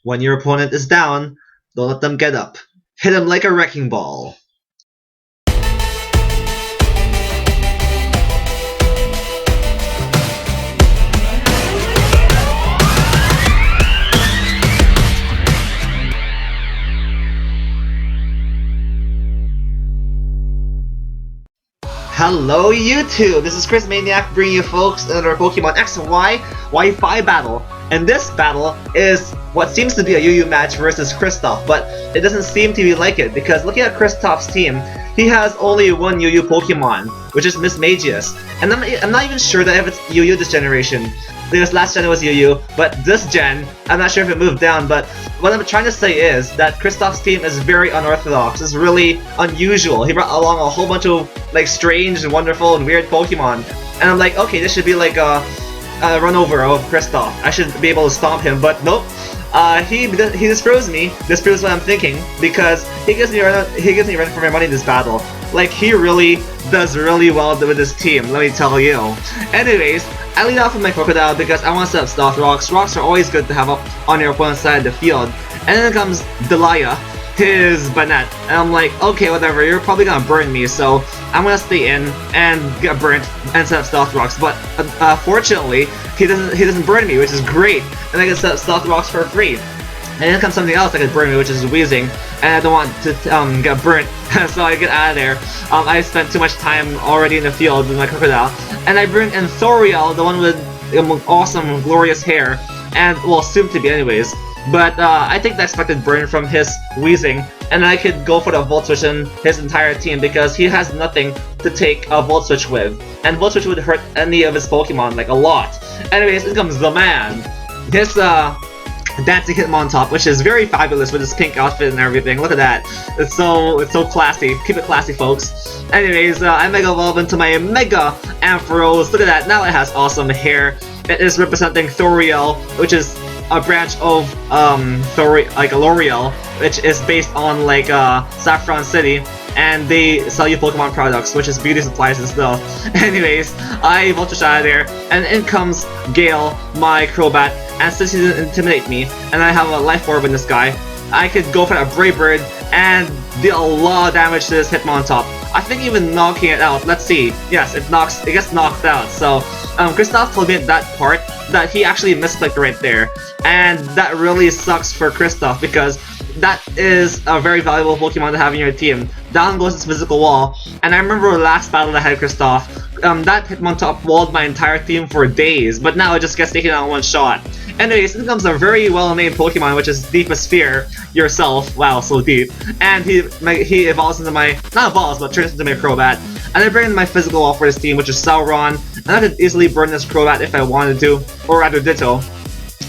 When your opponent is down, don't let them get up. Hit them like a wrecking ball. Hello YouTube! This is Chris Maniac bringing you folks another Pokemon X and Y Wi-Fi battle. And this battle is what seems to be a UU match versus Christoph, but it doesn't seem to be like it because looking at Christoph's team, he has only one UU Pokemon, which is Miss Magius. And I'm not even sure that if it's UU this generation. Because last gen it was UU, but this gen, I'm not sure if it moved down, but what I'm trying to say is that Christoph's team is very unorthodox. It's really unusual. He brought along a whole bunch of like strange and wonderful and weird Pokemon. And I'm like, okay, this should be like a run over of Christoph. I should be able to stomp him, but nope. He disproves me. Disproves what I'm thinking because he gives me run for my money in this battle. Like he really does really well with this team. Let me tell you. Anyways, I lead off with my Crocodile because I want to set up Stealth Rocks. Rocks are always good to have up on your opponent's side of the field. And then comes Delia, his Banette, and I'm like, okay, whatever. You're probably gonna burn me, so I'm gonna stay in and get burnt and set up Stealth Rocks. But fortunately, he doesn't burn me, which is great, and I can set up Stealth Rocks for free. And then comes something else that could burn me, which is Weezing, and I don't want to get burnt, so I get out of there. I spent too much time already in the field with my Crocodile, and I bring in Thoriel, the one with awesome, glorious hair, and well, soon to be anyways. But I take the expected burn from his Weezing, and I could go for the Volt Switch in his entire team because he has nothing to take a Volt Switch with, and Volt Switch would hurt any of his Pokemon like a lot. Anyways, in comes the man. His dancing Hitmontop, which is very fabulous with his pink outfit and everything. Look at that. It's so classy. Keep it classy, folks. Anyways, I Mega Evolve into my Mega Ampharos. Look at that. Now it has awesome hair. It is representing Thoriel, which is a branch of like a L'Oreal, which is based on like Saffron City, and they sell you Pokemon products, which is beauty supplies and stuff. Anyways, I Vulture out of there, and in comes Gale, my Crobat, and since he didn't intimidate me, and I have a Life Orb in this guy, I could go for a Brave Bird and deal a lot of damage to this Hitmontop. I think even knocking it out. Let's see. Yes, it gets knocked out. So Christoph told me at that part that he actually misclicked right there, and that really sucks for Christoph because that is a very valuable Pokemon to have in your team. Down goes his physical wall, and I remember the last battle I had Christoph. That Hitmontop walled my entire team for days, but now it just gets taken out in one shot. Anyways, in comes a very well-named Pokemon, which is Deepest Fear, yourself. Wow, so deep. And he evolves into my, not evolves, but turns into my Crobat. And I bring in my physical wall for this team, which is Sauron. And I could easily burn this Crobat if I wanted to, or rather Ditto.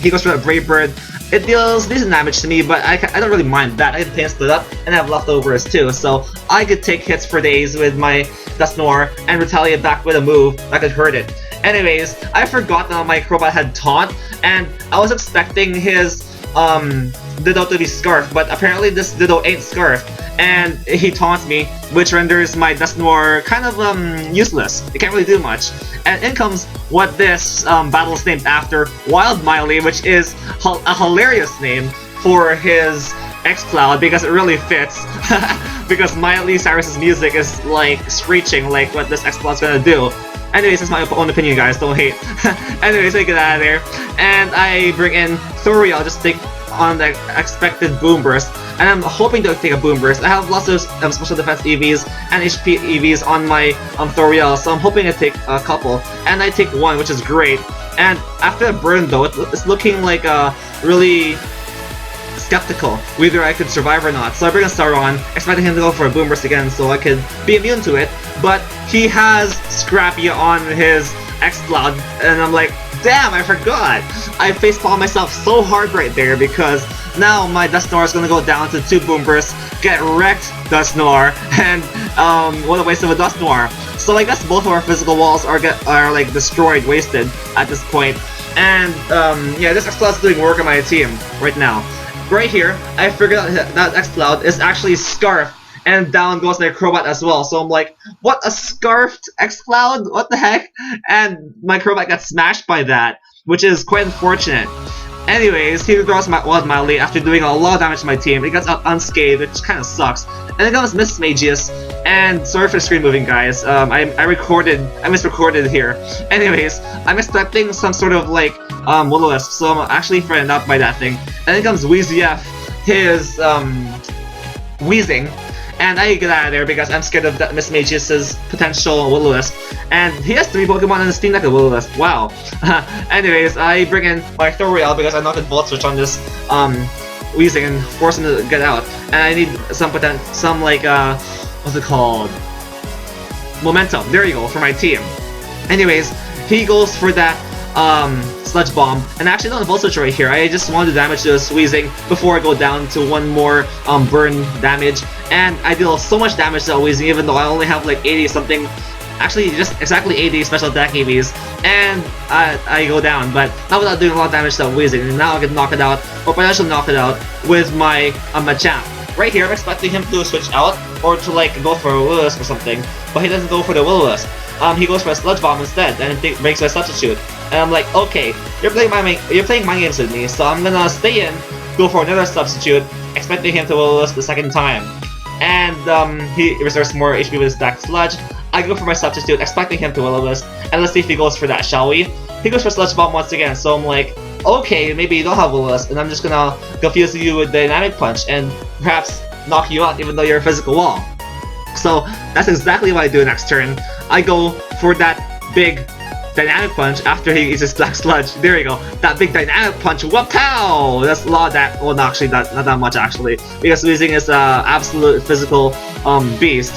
He goes for a Brave Bird. It deals decent damage to me, but I don't really mind that. I can Pain Split Up, and I have leftovers too, so I could take hits for days with my Dusknoir and retaliate back with a move that could hurt it. Anyways, I forgot that my Crobat had Taunt, and I was expecting his Ditto to be Scarfed, but apparently this Ditto ain't Scarfed, and he taunts me, which renders my Dusknoir kind of useless. It can't really do much. And in comes what this battle is named after, Wild Miley, which is a hilarious name for his Exploud because it really fits. Because Miley Cyrus's music is like screeching like what this Exploud's gonna do. Anyways, that's my own opinion, guys, don't hate. Anyways, I get out of there, and I bring in Thoriel, just take on the expected Boom Burst, and I'm hoping to take a Boom Burst. I have lots of Special Defense EVs and HP EVs on my Thoriel, so I'm hoping to take a couple, and I take one, which is great. And after the burn though, it's looking like really skeptical whether I could survive or not. So I bring a Sauron, expecting him to go for a Boom Burst again so I could be immune to it, but he has Scrappy on his Exploud, and I'm like, damn, I forgot! I facepalm myself so hard right there because now my Dusknoir is gonna go down to 2 Boom Bursts, get wrecked Dusknoir, and what a waste of a Dusknoir. So I guess both of our physical walls are like destroyed, wasted at this point. And yeah, this Exploud is doing work on my team right now. Right here, I figured out that Exploud is actually Scarfed, and down goes my Crobat as well. So I'm like, what, a Scarfed Exploud? What the heck? And my Crobat got smashed by that, which is quite unfortunate. Anyways, he throws Wild Miley after doing a lot of damage to my team. It gets out unscathed, which kind of sucks. And then comes Miss Magius, and sorry for screen moving, guys. I misrecorded here. Anyways, I'm expecting some sort of like Will-O-Wisp, so I'm actually frightened out by that thing. And then comes WeezyF, his wheezing. And I get out of there because I'm scared of that Miss Magius' potential Will-O-Wisp. And he has 3 Pokemon on his team like a Will-O-Wisp. Wow. Anyways, I bring in my Thoriel because I knocked the Volt Switch on this wheezing and force him to get out. And I need some like what's it called? Momentum. There you go, for my team. Anyways, he goes for that Sludge Bomb, and I actually don't Volt Switch right here. I just wanted to damage this wheezing before I go down to one more burn damage, and I deal so much damage to that wheezing even though I only have like 80 something, actually just exactly 80 special attack EVs, and I go down, but not without doing a lot of damage to that wheezing, and now I can knock it out, or potentially knock it out with my Machamp. Right here, I'm expecting him to switch out, or to like go for a Will-O-Wisp or something, but he doesn't go for the Will-O-Wisp. He goes for a Sludge Bomb instead, and it breaks my Substitute. And I'm like, okay, you're playing mind games with me, so I'm gonna stay in, go for another Substitute, expecting him to Will-O-Wisp the second time. And he reserves more HP with his stacked Sludge. I go for my Substitute, expecting him to Will-O-Wisp, and let's see if he goes for that, shall we? He goes for Sludge Bomb once again, so I'm like, okay, maybe you don't have Will-O-Wisp, and I'm just gonna confuse you with Dynamic Punch, and perhaps knock you out even though you're a physical wall. So that's exactly what I do next turn. I go for that big Dynamic Punch after he uses Black Sludge. There you go. That big Dynamic Punch. Whoop-pow! That's a lot of that. Well, not actually, not that much actually. Because Weezing is an absolute physical beast.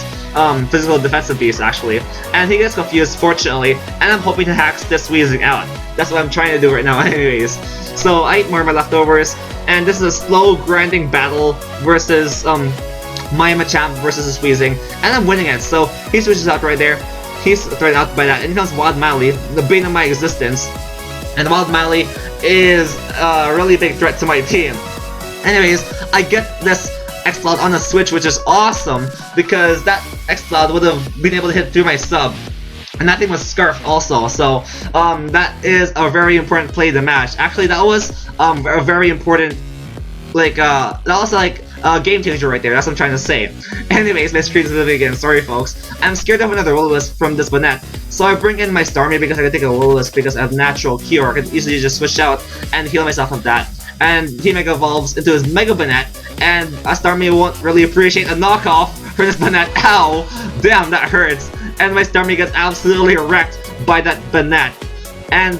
Physical defensive beast actually. And he gets confused, fortunately. And I'm hoping to hack this Weezing out. That's what I'm trying to do right now anyways. So I eat more of my leftovers. And this is a slow grinding battle versus my Machamp versus his Weezing. And I'm winning it. So he switches out right there. He's thrown out by that, and comes Wild Miley, the bane of my existence. And Wild Miley is a really big threat to my team. Anyways, I get this Exploud on the Switch, which is awesome, because that Exploud would have been able to hit through my sub. And that thing was Scarf also, so that is a very important play to match. Actually, that was a very important, like, that was like game changer right there, that's what I'm trying to say. Anyways, my screen's moving again, sorry folks. I'm scared of another Will-O-Wisp from this Banette, so I bring in my Starmie because I can take a Will-O-Wisp because I have natural cure. I can easily just switch out and heal myself of that. And he Mega Evolves into his Mega Banette, and a Starmie won't really appreciate a knockoff for this Banette. Ow! Damn, that hurts. And my Starmie gets absolutely wrecked by that Banette. And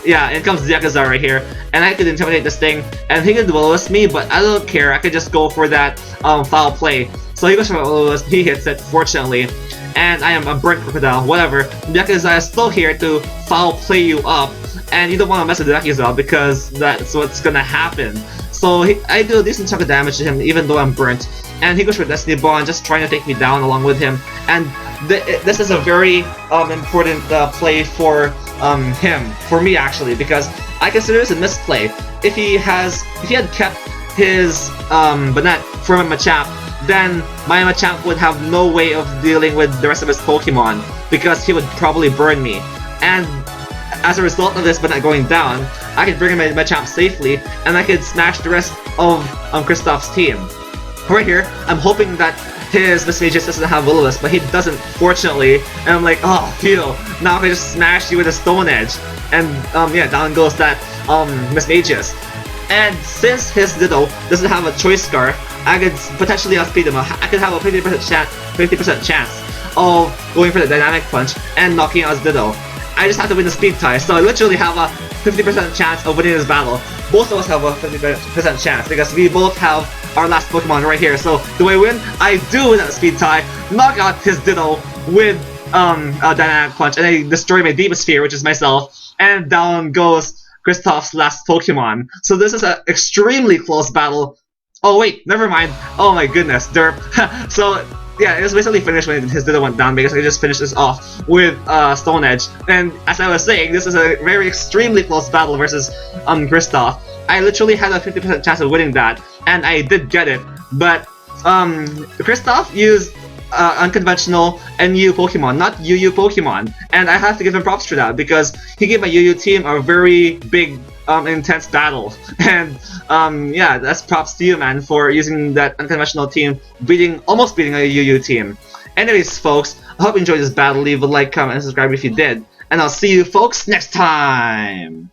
yeah, in comes Yakuza right here, and I could intimidate this thing, and he could Will-O-Wisp me, but I don't care, I could just go for that foul play. So he goes for Will-O-Wisp, he hits it, fortunately, and I am a burnt crocodile, whatever. Yakuza is still here to foul play you up, and you don't want to mess with Yakuza because that's what's gonna happen. So I do a decent chunk of damage to him even though I'm burnt, and he goes for Destiny Bond, just trying to take me down along with him, and this is a very important play for him, for me actually, because I consider this a misplay. If he had kept his Banette from my Machamp, then my Machamp would have no way of dealing with the rest of his Pokemon, because he would probably burn me. And as a result of this Banette going down, I could bring in my Machamp safely, and I could smash the rest of Christoph's team. Right here, I'm hoping that his Miss Magius doesn't have Will-O-Wisp, but he doesn't, fortunately, and I'm like, oh, phew, now I can just smash you with a Stone Edge, and yeah, down goes that Miss Magius. And since his Ditto doesn't have a Choice Scarf, I could potentially outspeed him. I could have a 50% chance of going for the Dynamic Punch and knocking out his Ditto. I just have to win the speed tie, so I literally have a 50% chance of winning this battle. Both of us have a 50% chance because we both have our last Pokemon right here. So do I win? I do win that speed tie, knock out his Ditto with a Dynamic Punch, and I destroy my Demon Sphere, which is myself, and down goes Christoph's last Pokemon. So this is an extremely close battle. Oh wait, never mind. Oh my goodness, derp. So yeah, it was basically finished when his Ditto went down because I just finished this off with Stone Edge. And as I was saying, this is a very extremely close battle versus Christoph. I literally had a 50% chance of winning that, and I did get it. But Christoph used unconventional NU Pokemon, not UU Pokemon, and I have to give him props for that because he gave my UU team a very big intense battle. And yeah, that's props to you, man, for using that unconventional team, almost beating a UU team. Anyways, folks, I hope you enjoyed this battle. Leave a like, comment, and subscribe if you did. And I'll see you folks next time!